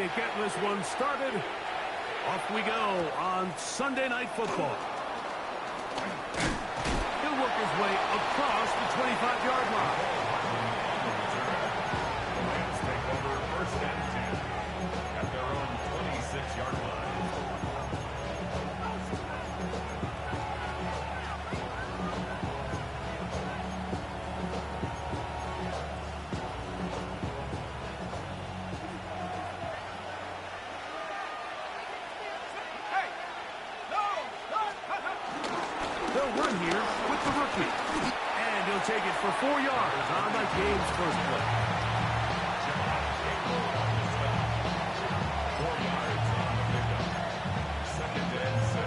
quickly at getting this one started. Off we go on Sunday Night Football. He'll work his way across the 25-yard line. Let's take over first and 10 at their own 26-yard line. Take it for 4 yards on the game's first play. 4 yards on the pickup. Second and 6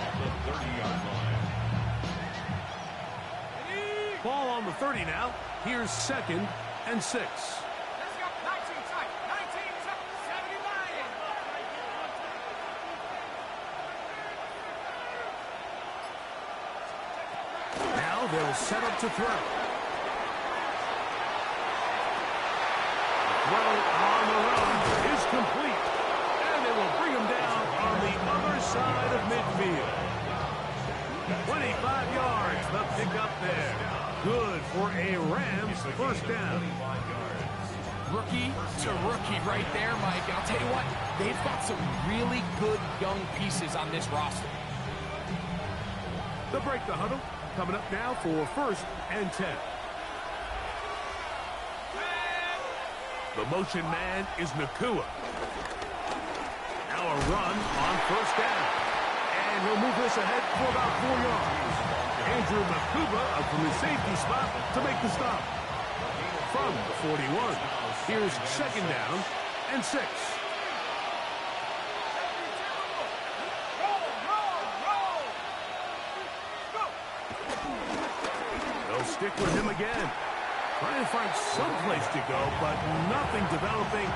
at the 30-yard line. Ball on the 30 now. Here's 2nd and 6. Let's go. 19 tight. 19 tight. 79. Now they'll set up to throw. Throw on the run is complete. And they will bring him down on the other side of midfield. 25 yards, the pickup there. Good for a Rams first down. Rookie to rookie right there, Mike. And I'll tell you what, they've got some really good young pieces on this roster. The break the huddle. Coming up now for first and 10. The motion man is Nakua. Now a run on first down. And he'll move this ahead for about 4 yards. Andrew Nakua up from his safety spot to make the stop. From the 41. Here's 2nd down and 6. Stick with him again. Trying to find some place to go, but nothing developing.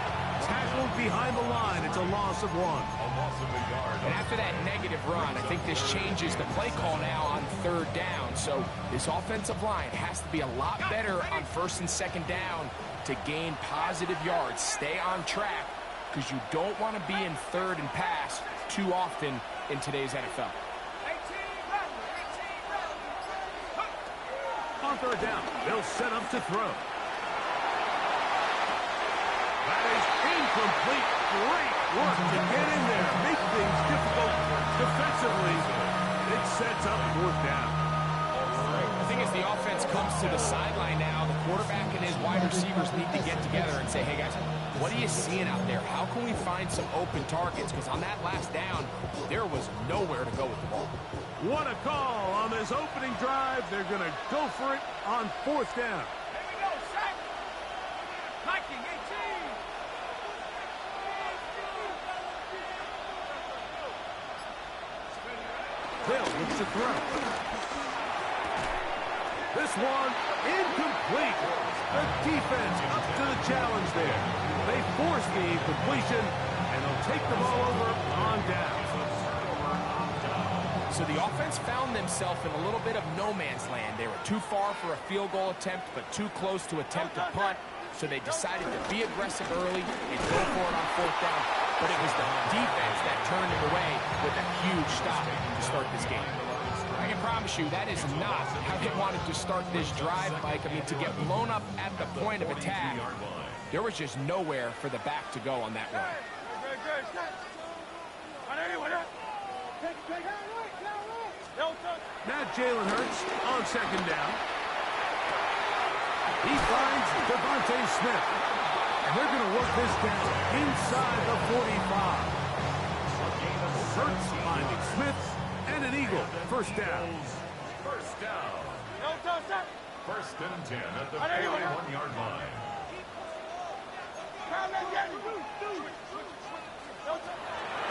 Tackled behind the line. It's a loss of 1. A loss of a yard. And after that negative run, I think this changes the play call now on 3rd down. So this offensive line has to be a lot better on 1st and 2nd down to gain positive yards. Stay on track because you don't want to be in 3rd and pass too often in today's NFL. On 3rd down, they'll set up to throw. That is incomplete. Great work to get in there. Make things difficult defensively. It sets up 4th down. I think as the offense comes to the sideline now, the quarterback and his wide receivers need to get together and say, hey, guys, what are you seeing out there? How can we find some open targets? Because on that last down, there was nowhere to go with the ball. What a call on this opening drive. They're going to go for it on 4th down. Here we go, sack. Viking 18. Hill looks to throw. This one incomplete. The defense up to the challenge there. They force the incompletion, and they'll take the ball over on down. So the offense found themselves in a little bit of no man's land. They were too far for a field goal attempt, but too close to attempt a punt. So they decided to be aggressive early and go for it on 4th down. But it was the defense that turned it away with a huge stop to start this game. I can promise you that is not how they wanted to start this drive, Mike. I mean, to get blown up at the point of attack, there was just nowhere for the back to go on that run. Now Jalen Hurts on 2nd down. He finds Devontae Smith. And they're going to work this down inside the 45. Hurts finding Smith and an Eagle. First down. First down. 1st and 10 at the 41-yard line.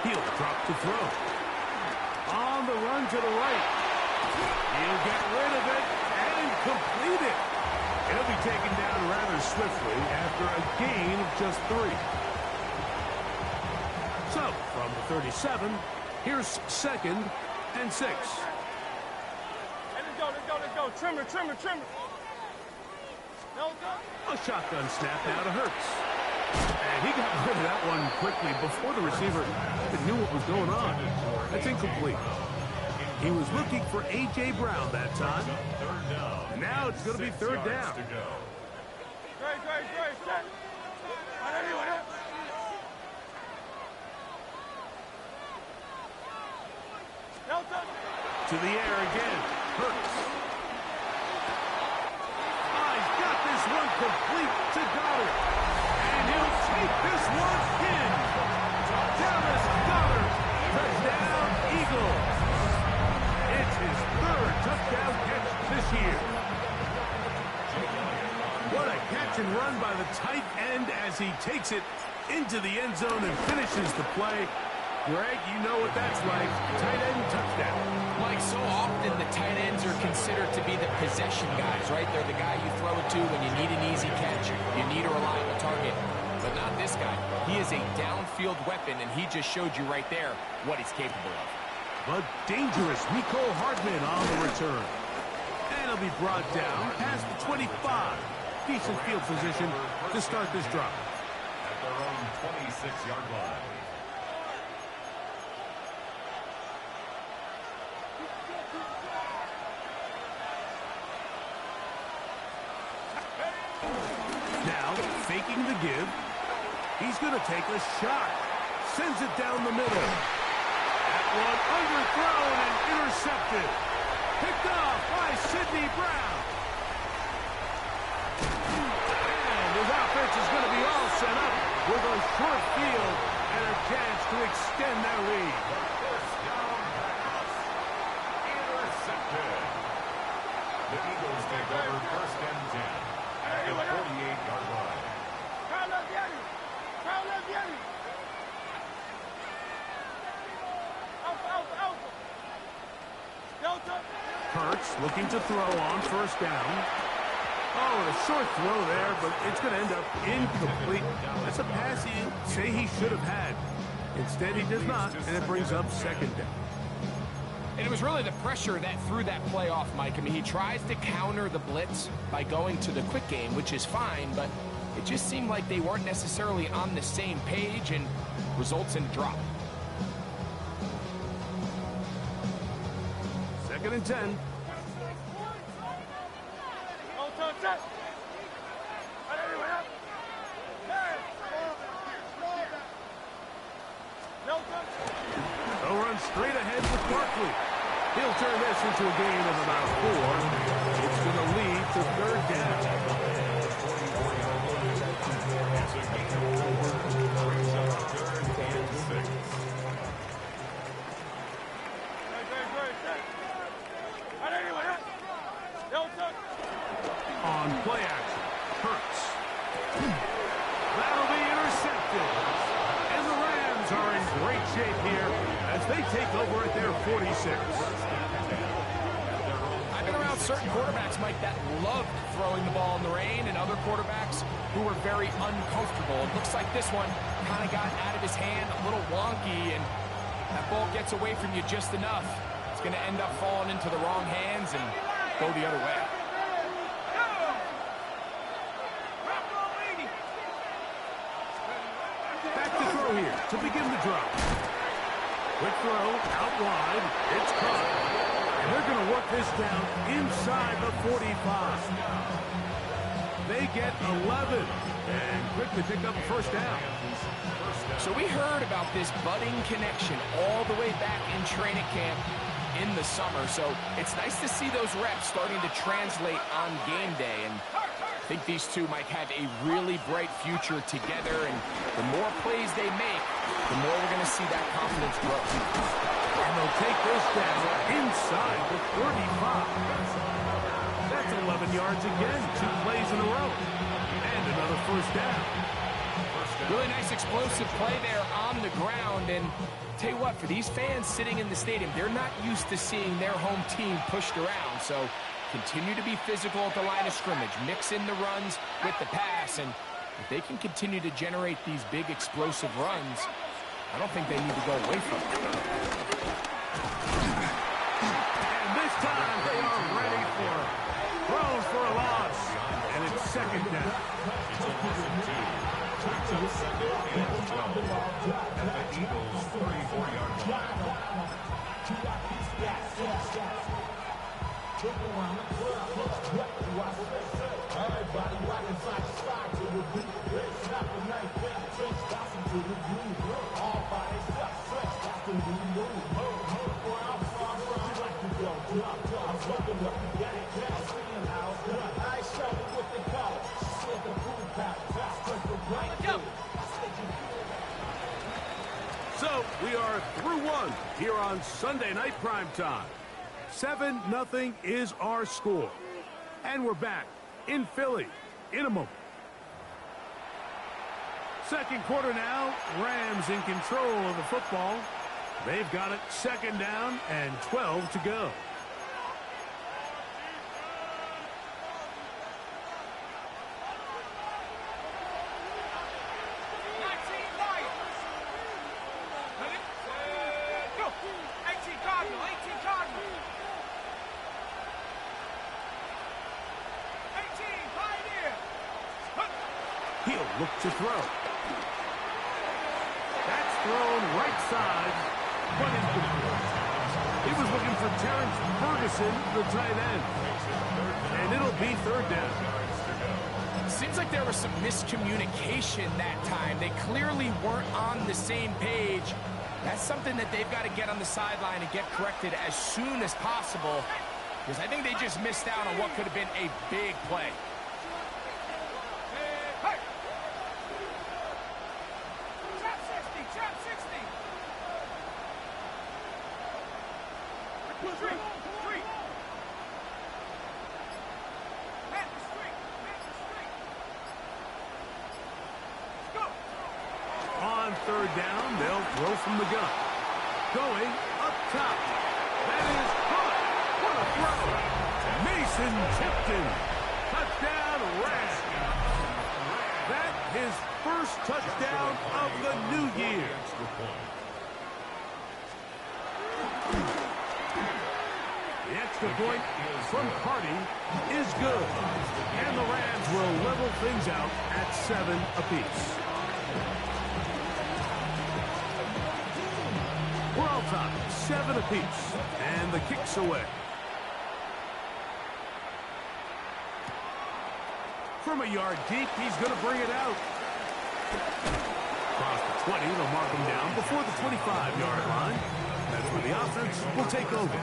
He'll drop to throw. On the run to the right. He'll get rid of it and complete it. He'll be taken down rather swiftly after a gain of just 3. So, from the 37, here's 2nd and 6. Let's go. Trimmer. A shotgun snap now to Hurts. And he got rid of that one quickly before the receiver even knew what was going on. That's incomplete. He was looking for A.J. Brown that time. And now it's going to be third down. To the air again. Hurts. He's got this one complete to Goddard. And he'll take this one in. Dallas Goddard. Touchdown, Eagles. It's his third touchdown catch this year. What a catch and run by the tight end as he takes it into the end zone and finishes the play. Greg, you know what that's like. Tight end touchdown. Mike, so often the tight ends are considered to be the possession guys, right? They're the guy you throw it to when you need an easy catch. You need a reliable target. But not this guy. He is a downfield weapon, and he just showed you right there what he's capable of. But dangerous Mecole Hardman on the return. And he'll be brought down past the 25. Decent field position to start this drive. At their own 26-yard line. Now, faking the give. He's going to take a shot. Sends it down the middle. That one underthrown and intercepted. Picked off by Sidney Brown. And his offense is going to be all set up with a short field and a chance to extend their lead. First down pass. Intercepted. The Eagles take over first and 10. At the 48-yard line. Hurts looking to throw on first down. Oh, a short throw there, but it's going to end up incomplete. That's a pass he'd say he should have had. Instead, he does not, and it brings up second down. And it was really the pressure that threw that play off, Mike. I mean, he tries to counter the blitz by going to the quick game, which is fine, but it just seemed like they weren't necessarily on the same page and results in a drop. Second and 10. They'll run straight ahead with Barkley. He'll turn this into a gain of about 4. It's going to lead to third down. On play action, Hurts. That'll be intercepted. And the Rams are in great shape here as they take over at their 46. I've been around certain quarterbacks, Mike, that loved throwing the ball in the rain, and other quarterbacks who were very uncomfortable. It looks like this one kind of got out of his hand, a little wonky, and that ball gets away from you just enough. It's going to end up falling into the wrong hands and go the other way. Back to throw here to begin the drive. Quick throw, out wide, it's caught. And they're going to work this down inside the 45. They get 11 and quickly pick up a first down. So we heard about this budding connection all the way back in training camp in the summer. So it's nice to see those reps starting to translate on game day. And I think these two might have a really bright future together. And the more plays they make, the more we're going to see that confidence grow. And they'll take this down inside the 35. That's 11 yards again, 2 plays in a row. And another first down. Really nice explosive play there on the ground. And tell you what, for these fans sitting in the stadium, they're not used to seeing their home team pushed around. So continue to be physical at the line of scrimmage. Mix in the runs with the pass. And if they can continue to generate these big explosive runs, I don't think they need to go away from it. And this time they are ready for it. Throws for a loss. And it's second down. Starts up second and 12 at the Eagles' 34-yard line. So we are through one here on Sunday Night Primetime. 7-0 is our score. And we're back in Philly in a moment. Second quarter now. Rams in control of the football. They've got it second down and 12 to go. He'll look to throw. That's thrown right side, but incomplete. He was looking for Terrence Ferguson, the tight end. And it'll be third down. Seems like there was some miscommunication that time. They clearly weren't on the same page. That's something that they've got to get on the sideline and get corrected as soon as possible, because I think they just missed out on what could have been a big play. On third down, they'll throw from the gun. Going up top. That is caught. What a throw. Mason Tipton. Touchdown, Rams. That his first touchdown of the new year. The extra point from Carty is good. And the Rams will level things out at 7 apiece. We're all top, 7 apiece, and the kick's away. From a yard deep, he's going to bring it out. Across the 20, they'll mark him down before the 25-yard line. That's where the offense will take over.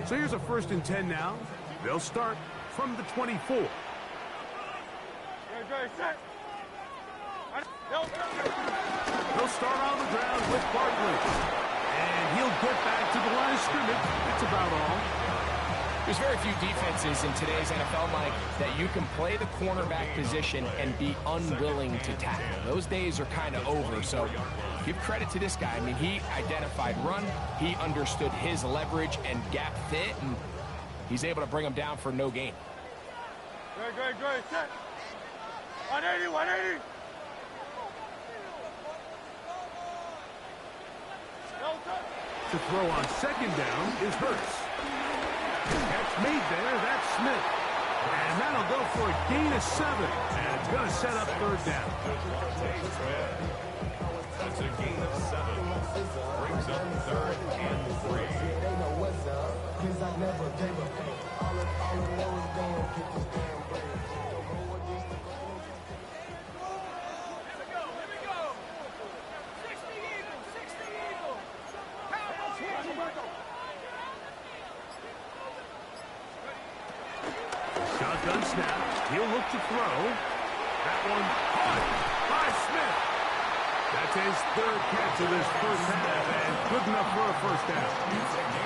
So here's a 1st and 10 now. They'll start from the 24. They'll start on the ground with Barkley. And he'll get back to the line of scrimmage. It's about all. There's very few defenses in today's NFL, Mike, that you can play the cornerback position and be unwilling to tackle. Those days are kind of over, so give credit to this guy. I mean, he identified run, he understood his leverage and gap fit, and he's able to bring him down for no gain. Good. Set. 180. To throw on second down is Hurts. Catch made there, that's Smith. And that'll go for a gain of 7. And it's going to set up third down. That's a gain of 7. Brings up 3rd and 3. Shotgun snap. He'll look to throw. That one caught by Smith. That's his 3rd catch of this first half, and good enough for a 1st down.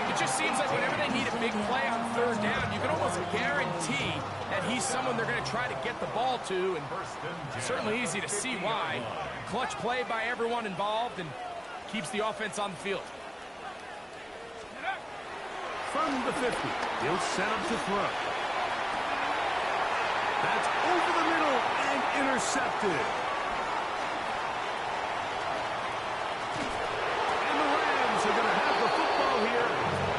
It just seems like whenever they need a big play on 3rd down, you can almost guarantee that he's someone they're going to try to get the ball to, and it's certainly easy to see why. Clutch play by everyone involved and keeps the offense on the field. From the 50, he'll set up to throw. That's over the middle and intercepted. And the Rams are going to have the football here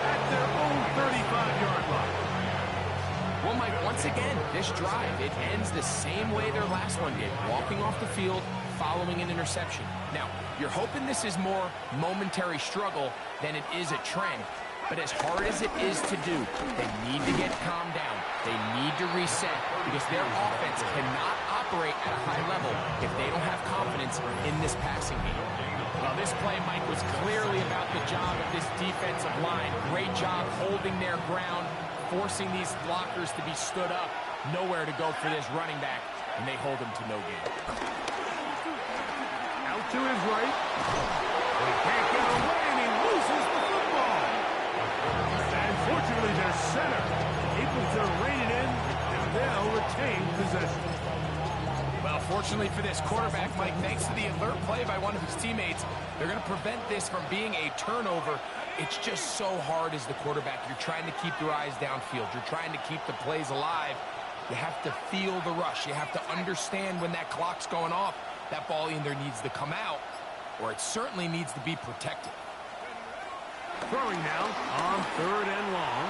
at their own 35-yard line. Well, Mike, once again, this drive, it ends the same way their last one did, walking off the field, following an interception. Now, you're hoping this is more momentary struggle than it is a trend, but as hard as it is to do, they need to get calmed down. They need to reset because their offense cannot operate at a high level if they don't have confidence in this passing game. Well, this play, Mike, was clearly about the job of this defensive line. Great job holding their ground, forcing these blockers to be stood up. Nowhere to go for this running back, and they hold him to no gain. Out to his right. He can't get away, and he loses the football. And fortunately, their center able to rein it in, and they'll retain possession. Well, fortunately for this quarterback, Mike, thanks to the alert play by one of his teammates, they're going to prevent this from being a turnover. It's just so hard as the quarterback. You're trying to keep your eyes downfield. You're trying to keep the plays alive. You have to feel the rush. You have to understand when that clock's going off. That ball either needs to come out, or it certainly needs to be protected. Throwing now on 3rd and long.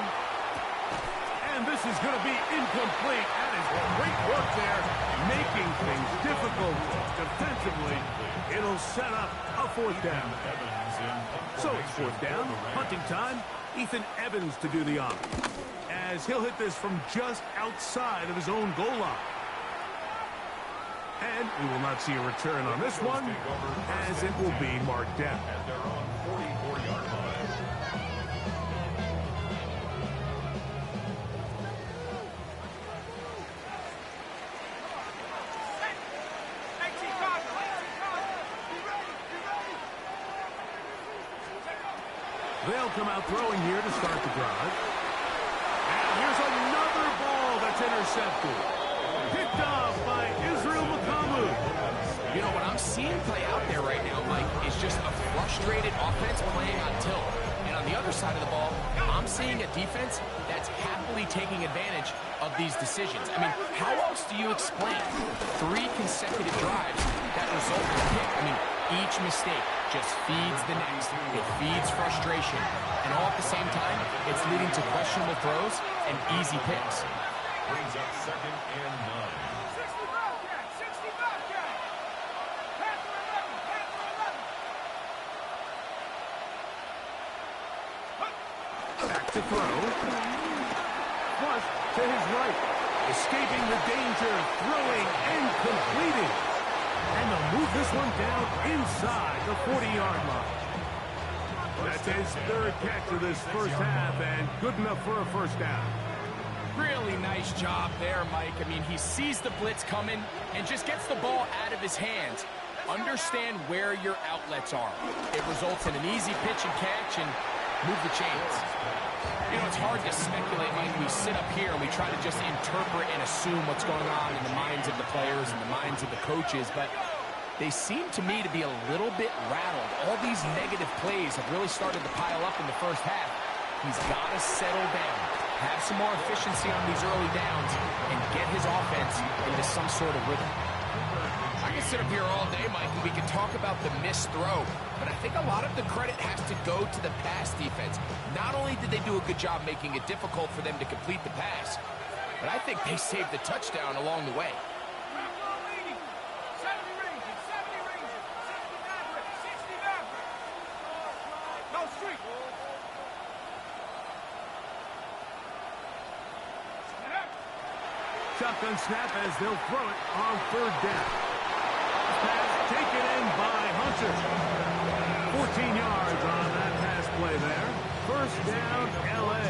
And this is going to be incomplete. That is great work there, making things difficult defensively. It'll set up a 4th down. So it's 4th down, punting time. Ethan Evans to do the honor, as he'll hit this from just outside of his own goal line. And we will not see a return on this one, as it will be marked down. At their own 44-yard line. They'll come out throwing here to start the drive. And here's another ball that's intercepted. Picked off by Israel McCamu. You know, what I'm seeing play out there right now, Mike, is just a frustrated offense playing on tilt. And on the other side of the ball, I'm seeing a defense that's happily taking advantage of these decisions. I mean, how else do you explain 3 consecutive drives that result in a pick? I mean, each mistake just feeds the next. It feeds frustration. And all at the same time, it's leading to questionable throws and easy picks. Brings up 2nd and 9. 65 guys, 65 guys. Panther 11, Panther 11. Back to throw. Flush to his right. Escaping the danger, throwing and completing. And they'll move this one down inside the 40-yard line. That's his 3rd catch of this first half, and good enough for a 1st down. Really nice job there, Mike. I mean, he sees the blitz coming and just gets the ball out of his hands. Understand where your outlets are. It results in an easy pitch and catch and move the chains. You know, it's hard to speculate, Mike. We sit up here and we try to just interpret and assume what's going on in the minds of the players and the minds of the coaches, but they seem to me to be a little bit rattled. All these negative plays have really started to pile up in the first half. He's got to settle down, have some more efficiency on these early downs, and get his offense into some sort of rhythm. I can sit up here all day, Mike, and we can talk about the missed throw, but I think a lot of the credit has to go to the pass defense. Not only did they do a good job making it difficult for them to complete the pass, but I think they saved the touchdown along the way. 70 ranges, 69 No street. Shotgun snap as they'll throw it on 3rd down. Pass taken in by Hunter. 14 yards on that pass play there. 1st down, L.A.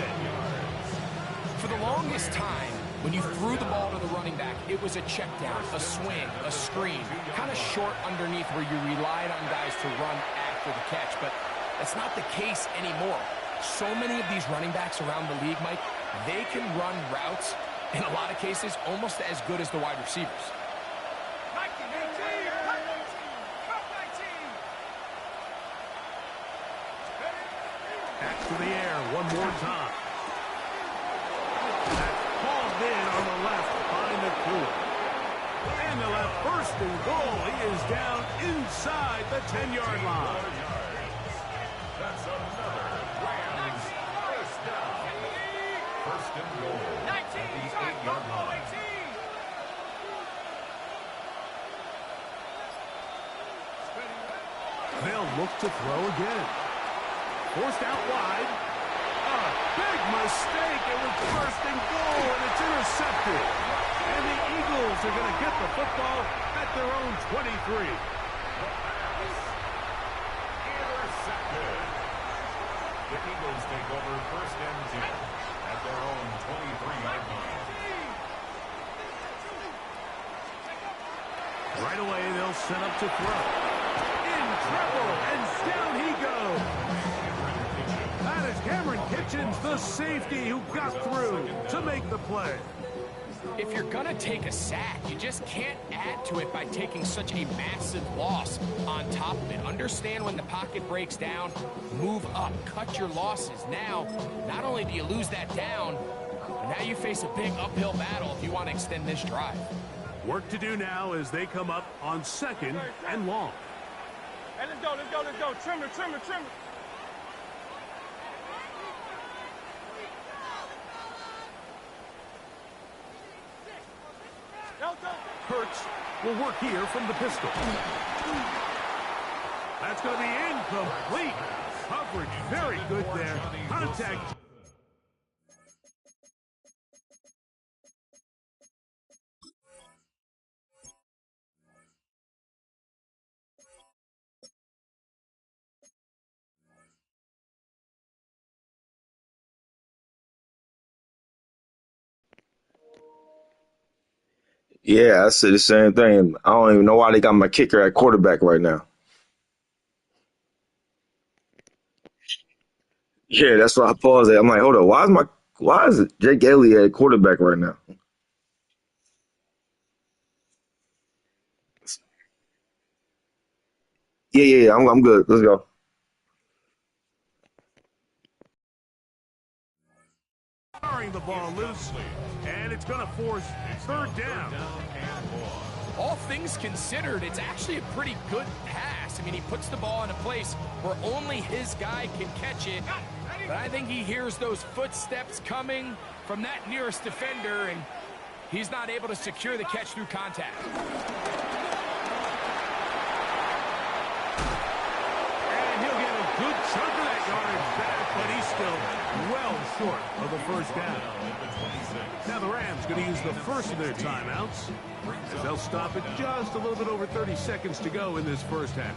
For the longest time, when you threw the ball to the running back, it was a check down, a swing, a screen, kind of short underneath where you relied on guys to run after the catch, but that's not the case anymore. So many of these running backs around the league, Mike, they can run routes, in a lot of cases, almost as good as the wide receivers. 19, 18, 19. Back to the air one more time. That's hauled in on the left by Nakua. And they'll have First and goal. He is down inside the 10-yard line. That's another Rams first down. First and goal at the 8-yard line. They'll look to throw again. Forced out wide. A big mistake. It was first and goal, and it's intercepted. And the Eagles are going to get the football at their own 23. Intercepted. The Eagles take over first and 10 at their own 23-yard line. Right away, they'll set up to throw. In trouble, and down he goes. That is Cameron Kitchens, the safety who got through to make the play. If you're going to take a sack, you just can't add to it by taking such a massive loss on top of it. Understand when the pocket breaks down, move up, cut your losses. Now, not only do you lose that down, but now you face a big uphill battle if you want to extend this drive. Work to do now as they come up on 2nd and long. Hey, let's go, let's go, let's go. Trimmer, trimmer, trimmer. Hurts will work here from the pistol. That's going to be incomplete. Coverage very good there. Contact. Yeah, I said the same thing. I don't even know why they got my kicker at quarterback right now. Yeah, that's why I paused it. I'm like, hold on, why is Jake Elliott at quarterback right now? Yeah, I'm good. Let's go. Firing the ball loose, and it's going to force third down. All things considered, it's actually a pretty good pass. I mean, he puts the ball in a place where only his guy can catch it. But I think he hears those footsteps coming from that nearest defender, and he's not able to secure the catch through contact. And he'll get a good chunk of that yardage back, but he's still well short of the first down. Now the Rams going to use the first of their timeouts, as they'll stop it just a little bit over 30 seconds to go in this first half.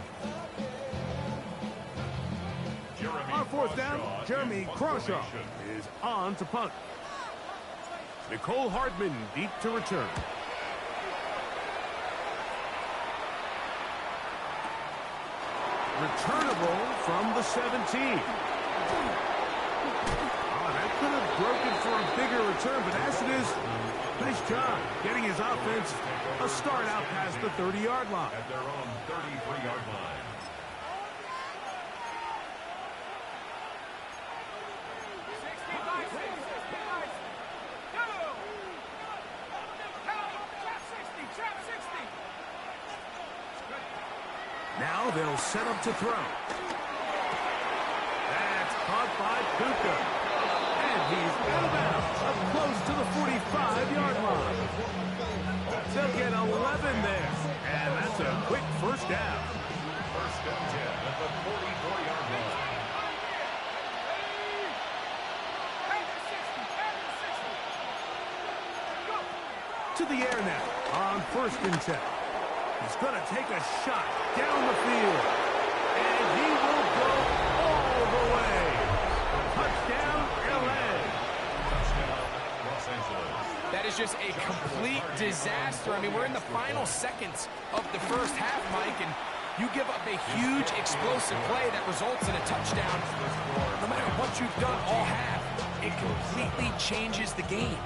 On fourth down, Jeremy Crawshaw is on to punt. Nicole Hardman deep to return. Returnable from the 17. That could have broken for a bigger return, but as it is, nice job getting his offense a start out past the 30-yard line. At their own 33-yard line. Now they'll set up to throw. That's caught by Puka. And he's out of bounds, up close to the 45-yard line. They'll get 11 there. And that's a quick first down. First and 10 at the 44-yard line. To the air now on first and 10. He's going to take a shot down the field. And he will go all the way. Touchdown, LA. Touchdown, Los Angeles. That is just a complete disaster. I mean, we're in the final seconds of the first half, Mike, and you give up a huge explosive play that results in a touchdown. No matter what you've done all half, it completely changes the game.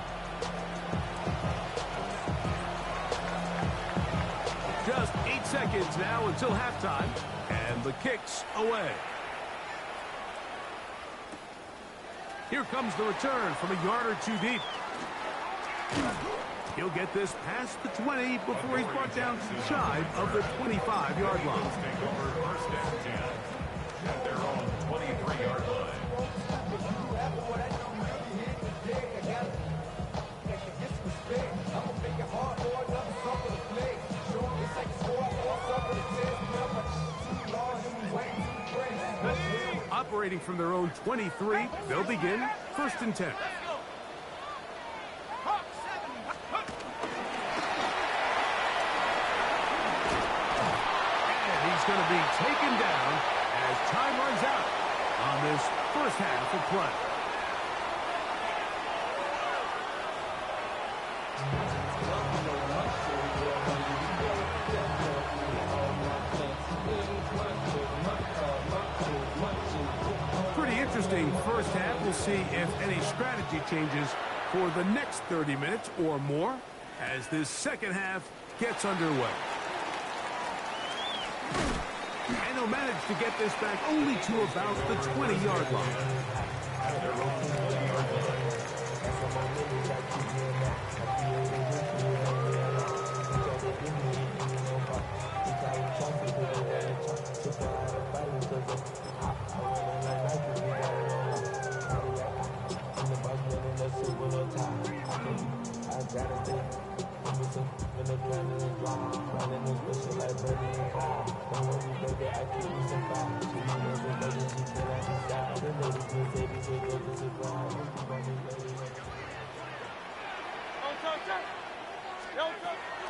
Just 8 seconds now until halftime, and the kick's away. Here comes the return from a yard or two deep. He'll get this past the 20 before he's brought down shy of the 25-yard line. Take over first and 10 at their own 23-yard line. Operating from their own 23, they'll begin first and 10. And he's going to be taken down as time runs out on this first half of play. Interesting first half. We'll see if any strategy changes for the next 30 minutes or more as this second half gets underway. And he'll manage to get this back only to about the 20-yard line.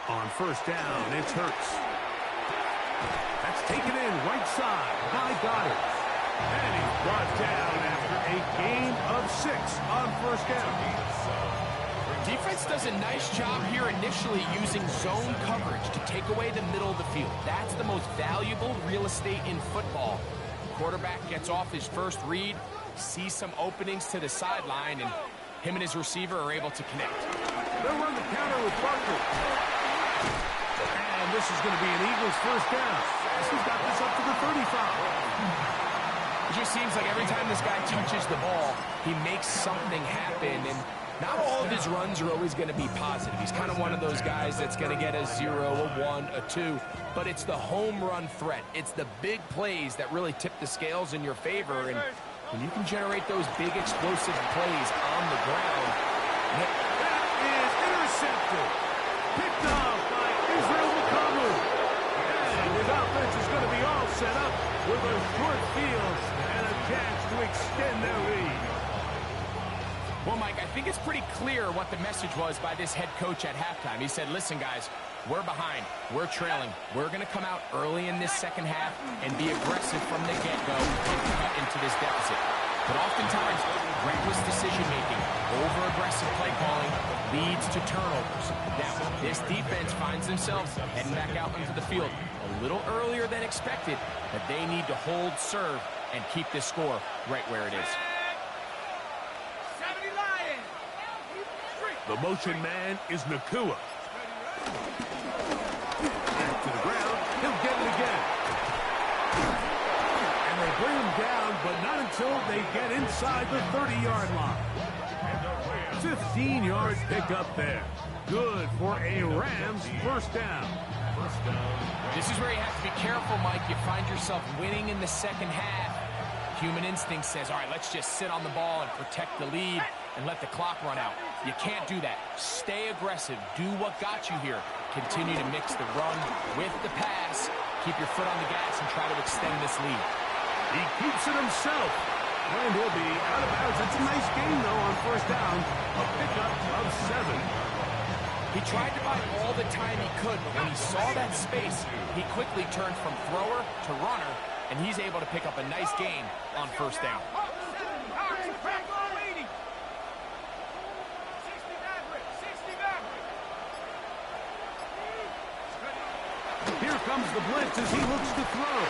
On first down, it's Hurts. That's taken in right side by Goddard. And he's brought down after a gain of 6 on first down. Defense does a nice job here initially using zone coverage to take away the middle of the field. That's the most valuable real estate in football. Quarterback gets off his first read, sees some openings to the sideline, and him and his receiver are able to connect. They'll run the counter with Barkley. And this is going to be an Eagles first down. He's got this up to the 35. It just seems like every time this guy touches the ball, he makes something happen, and not all of his runs are always going to be positive. He's kind of one of those guys that's going to get a 0, a 1, a 2, but it's the home run threat. It's the big plays that really tip the scales in your favor, and when you can generate those big explosive plays on the ground. That is intercepted. Picked off by Israel McCollum. And his offense is going to be all set up with a short field and a chance to extend their lead. Well, Mike, I think it's pretty clear what the message was by this head coach at halftime. He said, listen, guys, we're behind. We're trailing. We're going to come out early in this second half and be aggressive from the get-go and cut into this deficit. But oftentimes, reckless decision-making, over-aggressive play calling leads to turnovers. Now, this defense finds themselves heading back out into the field a little earlier than expected, but they need to hold serve and keep this score right where it is. The motion man is Nakua. Back to the ground. He'll get it again. And they bring him down, but not until they get inside the 30-yard line. 15 yards picked up there. Good for a Rams first down. This is where you have to be careful, Mike. You find yourself winning in the second half. Human instinct says, all right, let's just sit on the ball and protect the lead and let the clock run out. You can't do that. Stay aggressive. Do what got you here. Continue to mix the run with the pass. Keep your foot on the gas and try to extend this lead. He keeps it himself. And he'll be out of bounds. It's a nice game, though, on first down. A pickup of 7. He tried to buy all the time he could, but when he saw that space, he quickly turned from thrower to runner, and he's able to pick up a nice gain on first down. Here comes the blitz as he looks to throw.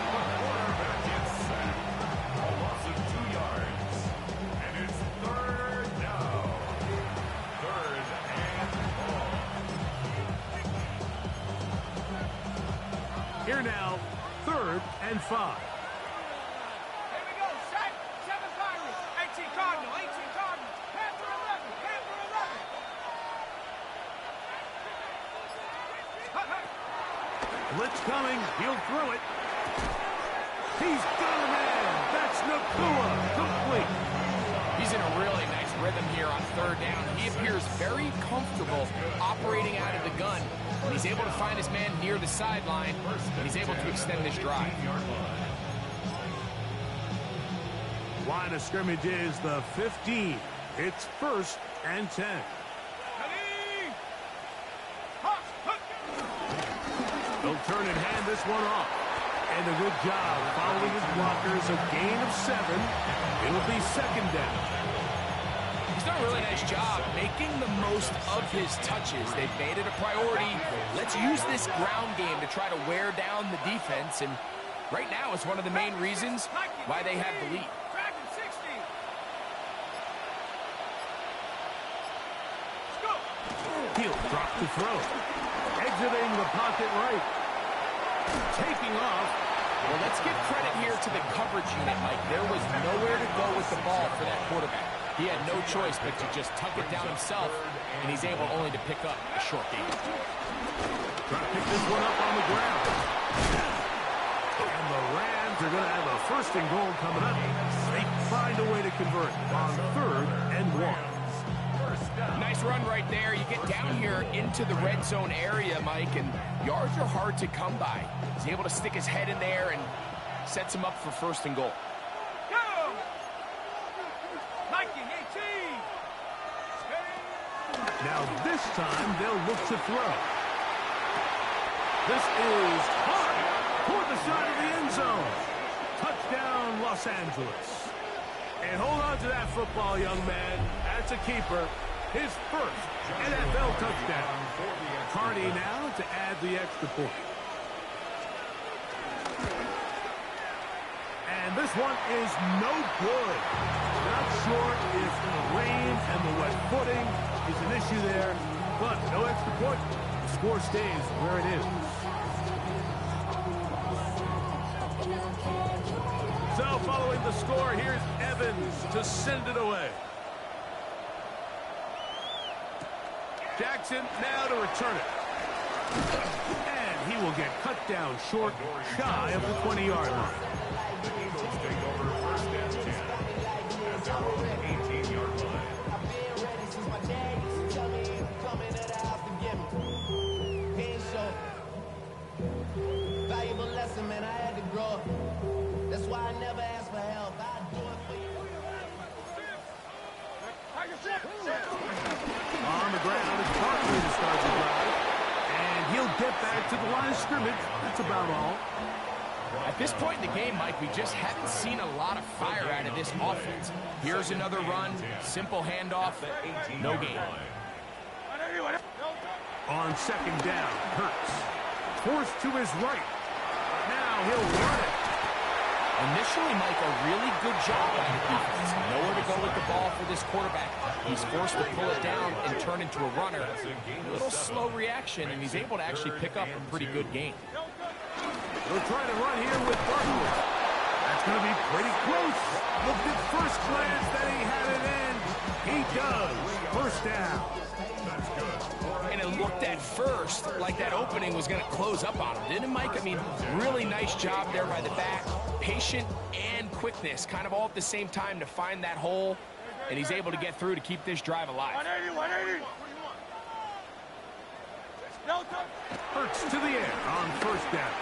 Quarterback gets sacked. A loss of 2 yards. And it's third down. Third and long. Here now, 3rd and 5. Here we go. Set. 7 Pirates. 18. Blitz coming. He'll throw it. He's got a man. That's Nakua. Complete. He's in a really nice rhythm here on third down. He appears very comfortable operating out of the gun. And he's able to find his man near the sideline, and he's able to extend this drive. Line of scrimmage is the 15. It's 1st and 10. They'll turn and hand this one off. And a good job following his blockers. A gain of 7. It'll be 2nd down. He's done a really nice job making the most of his touches. They've made it a priority. Let's use this ground game to try to wear down the defense. And right now is one of the main reasons why they have the lead. He'll drop to throw. Exiting the pocket right. Taking off. Well, let's give credit here to the coverage unit, Mike. There was nowhere to go with the ball for that quarterback. He had no choice but to just tuck it down himself, and he's able only to pick up a short gain. Trying to pick this one up on the ground. And the Rams are going to have a 1st and goal coming up. They find a way to convert on 3rd and 1. Nice run right there. You get down here into the red zone area, Mike, and yards are hard to come by. He's able to stick his head in there and sets him up for 1st and goal. Go! Liking 18! Now this time they'll look to throw. This is hard toward the side of the end zone. Touchdown, Los Angeles. And hold on to that football, young man. That's a keeper. His 1st NFL touchdown. Carney now to add the extra point. And this one is no good. Not sure if the rain and the wet footing is an issue there, but no extra point. The score stays where it is. So following the score, here's Evans to send it away. Jackson now to return it. And he will get cut down short, shy of the 20-yard line. The Eagles take over 1st and 10 at their own 18-yard line. I've been ready since my dad used to tell me if I'm coming to the house to get me. Pain show. Valuable lesson, man, I had to grow up. That's why I never ask for help. I do it for you. On the ground, it's Barkley to start the drive. And he'll get back to the line of scrimmage. That's about all. At this point in the game, Mike, we just haven't seen a lot of fire out of this offense. Here's another run, simple handoff, no gain. On 2nd down, Hurts. Forced to his right. Now he'll run it. Initially, Mike, a really good job by the defense. Nowhere to go with the ball for this quarterback. He's forced to pull it down and turn into a runner. A little slow reaction, and he's able to actually pick up a pretty good gain. We'll try to run here with Barkley. That's going to be pretty close. Looked at first glance that he had it in. He does. 1st down. That's good. And it looked at first like that opening was going to close up on him, didn't it, Mike? I mean, really nice job there by the back. Patient and quickness, kind of all at the same time to find that hole. And he's able to get through to keep this drive alive. 180! Hurts to the air on 1st down.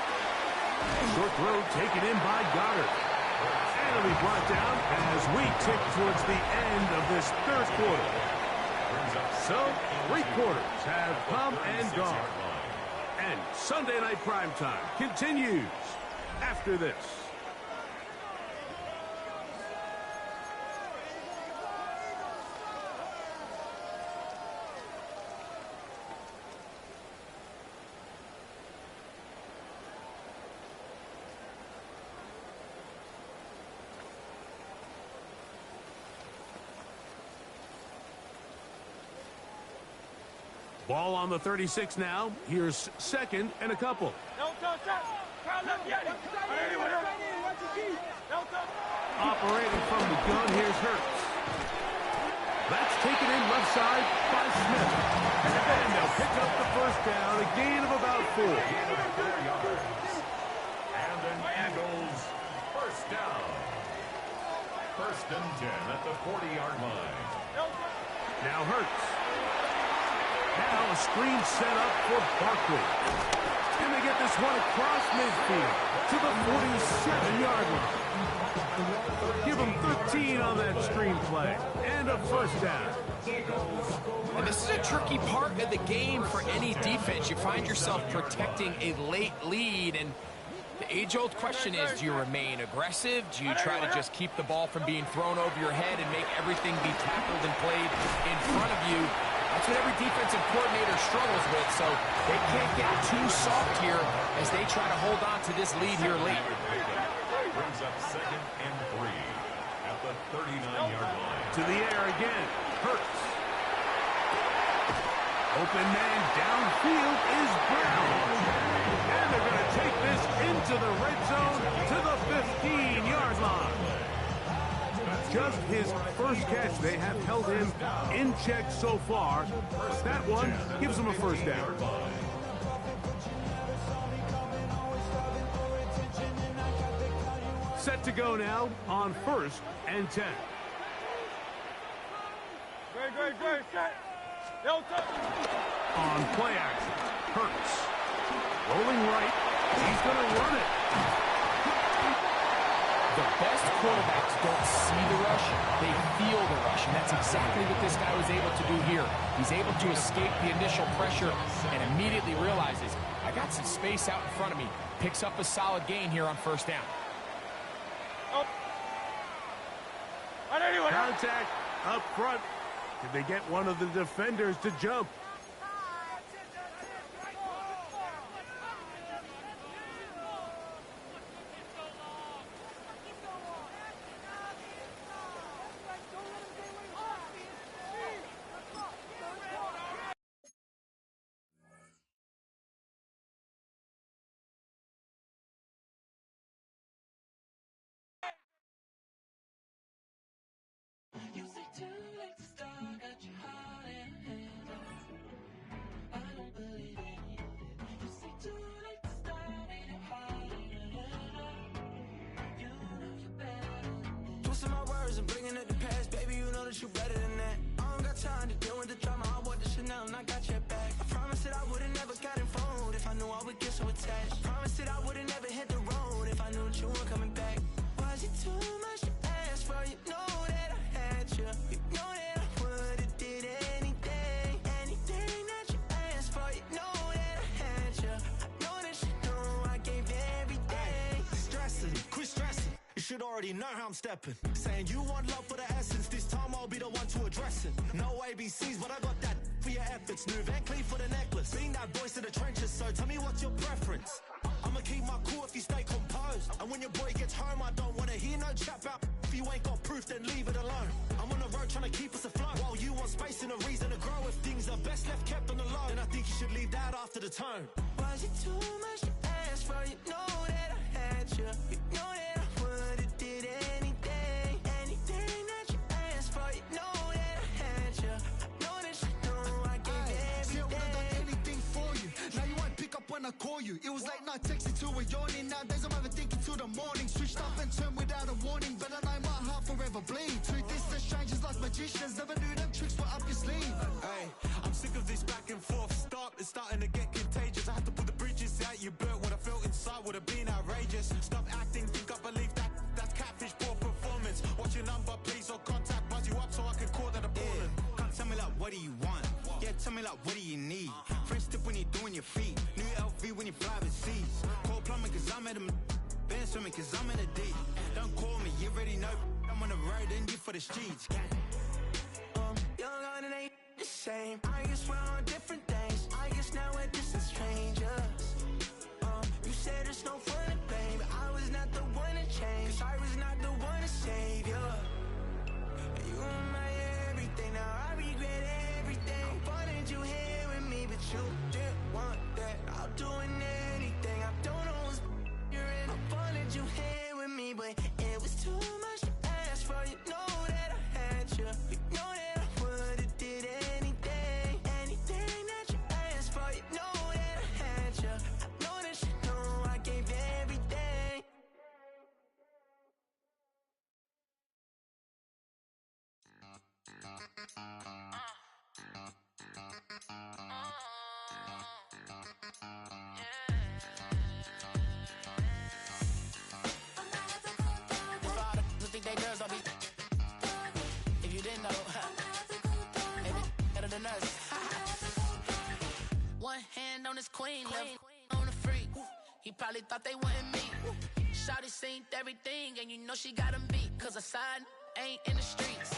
Short throw taken in by Goddard. And it'll be brought down as we tick towards the end of this 3rd quarter. So, 3 quarters have come and gone. And Sunday Night Primetime continues after this. Ball on the 36 now. Here's 2nd and a couple. Operating from the gun, here's Hurts. That's taken in left side by Smith. And then they'll pick up the first down, a gain of about 4. Gain of 4 yards. And an Eagles first down. First and 10 at the 40-yard line. Now Hurts. Now a screen set up for Barkley. And they get this one across midfield to the 47-yard line. Give them 13 on that screenplay. And a first down. And this is a tricky part of the game for any defense. You find yourself protecting a late lead, and the age-old question is, do you remain aggressive? Do you try to just keep the ball from being thrown over your head and make everything be tackled and played in front of you? That's what every defensive coordinator struggles with, so they can't get too soft here as they try to hold on to this lead here late. Brings up second and 3 at the 39-yard line. To the air again. Hurts. Open man downfield is Brown. And they're going to take this into the red zone to the 15-yard line. Just his first catch. They have held him in check so far. That one gives him a first down. Set to go now on 1st and 10. Great. On play action, Hurts. Rolling right. He's going to run it. The best quarterbacks don't see the rush, they feel the rush, and that's exactly what this guy was able to do here. He's able to escape the initial pressure and immediately realizes, I got some space out in front of me. Picks up a solid gain here on first down. Contact up front. Did they get one of the defenders to jump? Twisting my words and bringing up the past, baby, you know that you better than that. I don't got time to deal with the drama, I want the Chanel and I got your back. I promised that I would've never got involved if I knew I would get so attached. I promised that I would've never hit the road if I knew that you weren't coming back. Was it too much to ask for? You know that I had you. You know that I would've did anything that you asked for. You know that I had you. I know that you know I gave everything. Stressing, quit stressing. You should already know how I'm stepping. Saying you want love for the essence, this time I'll be the one to address it. No ABCs, but I got that for your efforts. New Van Cleef for the necklace. Being that voice in the trenches, so tell me what's your preference. I'ma keep my cool if you stay composed. And when your boy gets home, I don't wanna hear no chat about if you ain't got proof, then leave it alone. I'm on the road trying to keep us afloat, while you want space and a reason to grow. If things are best left kept on the low, then I think you should leave that after the tone. Was it too much to ask for? You know that I had you. You know that I would've did anything that you asked for. You know that I had you. I know that you know I gave everything. See, I would've done anything for you. Now you won't pick up when I call you. It was late night texting till we're yawning. Nowadays I'm overthinking till the morning. Switched up and turned without a warning, but I know my heart forever bleed. Two distant strangers like magicians, never knew them tricks were up your sleeve. Hey, I'm sick of this back and forth. Stop, it's starting to get contagious. I had to put the bridges out you burnt. What I felt inside would have been outrageous. Stop acting, think I believe that. That's catfish, poor performance. What's your number, please, or contact, buzz you up so I can call that appalling. Come tell me like, what do you want? Yeah, tell me like, what do you need? French tip when you're doing your feet. New LV when you fly overseas. Call plumbing cause I'm at a been swimming cause I'm in a deep. Don't call me, you already know I'm on the road and you for the streets. Young and it ain't the same. I guess we're on different things. I guess now we're distant strangers. You said there's no fun to blame, but I was not the one to change. 'Cause I was not the one to save you. You were my everything, now I regret everything. I wanted you here with me, but you didn't want that. I'll do anything, I don't know what's you're in. I wanted you here with me, but it was too much to ask for. You know that I had you. You know that I would've did anything that you They girls don't be. If you didn't know, they be better than us. One hand on his queen, left on the freak. He probably thought they wouldn't meet. Shawty seen everything, and you know she got him beat. Cause her side ain't in the streets.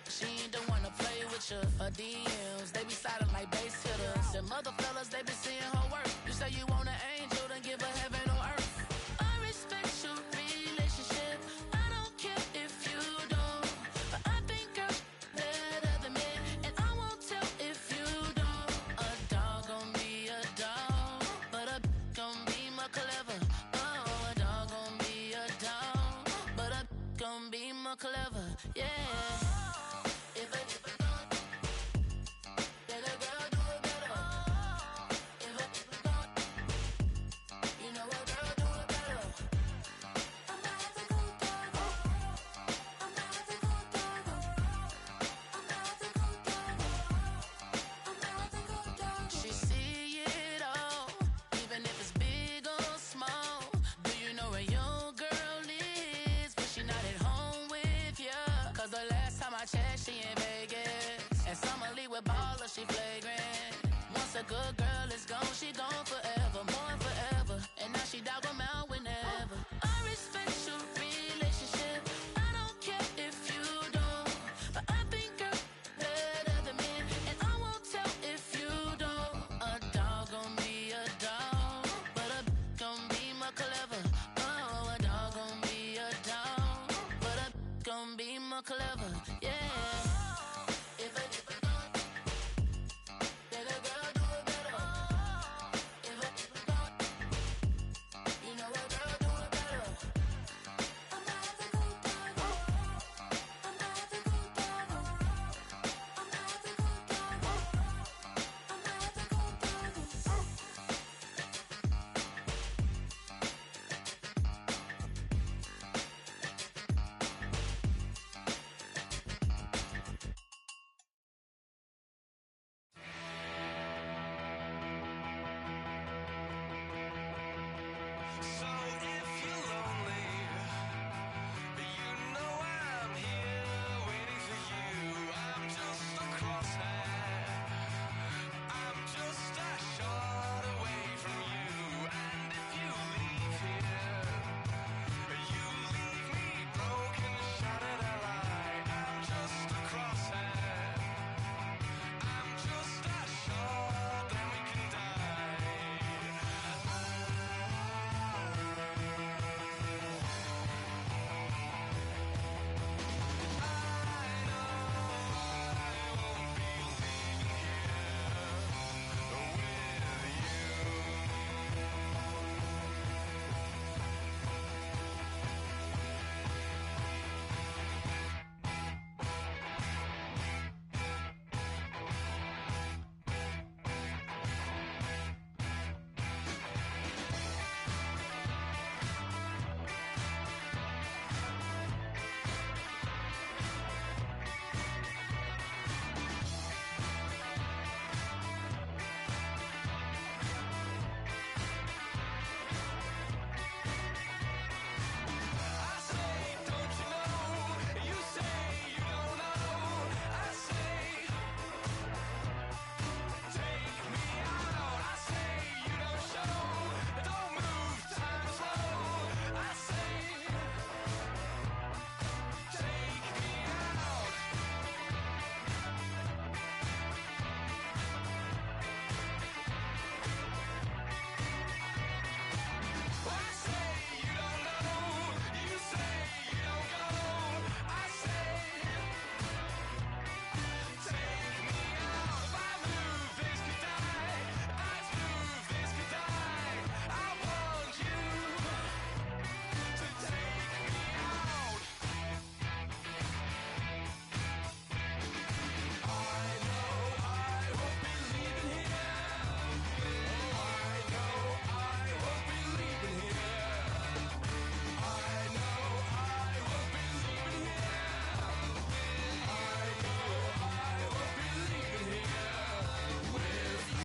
She ain't the one to play with you. Her DMs, they be sliding like base hitters. Them other fellas, they be seeing her work. You say you want an angel, then give her heaven on earth. I respect your relationship. I don't care if you don't. But I think girls better than men. And I won't tell if you don't. A dog gon' be a dog. But a gon' be more clever. Oh, a dog gon' be a dog. But a gon' be more clever. Yeah. She in Vegas, and Summer Lee with ballers, she flagrant. Once a good girl is gone, she gone forever, more forever. And now she dog 'em out whenever. I respect you.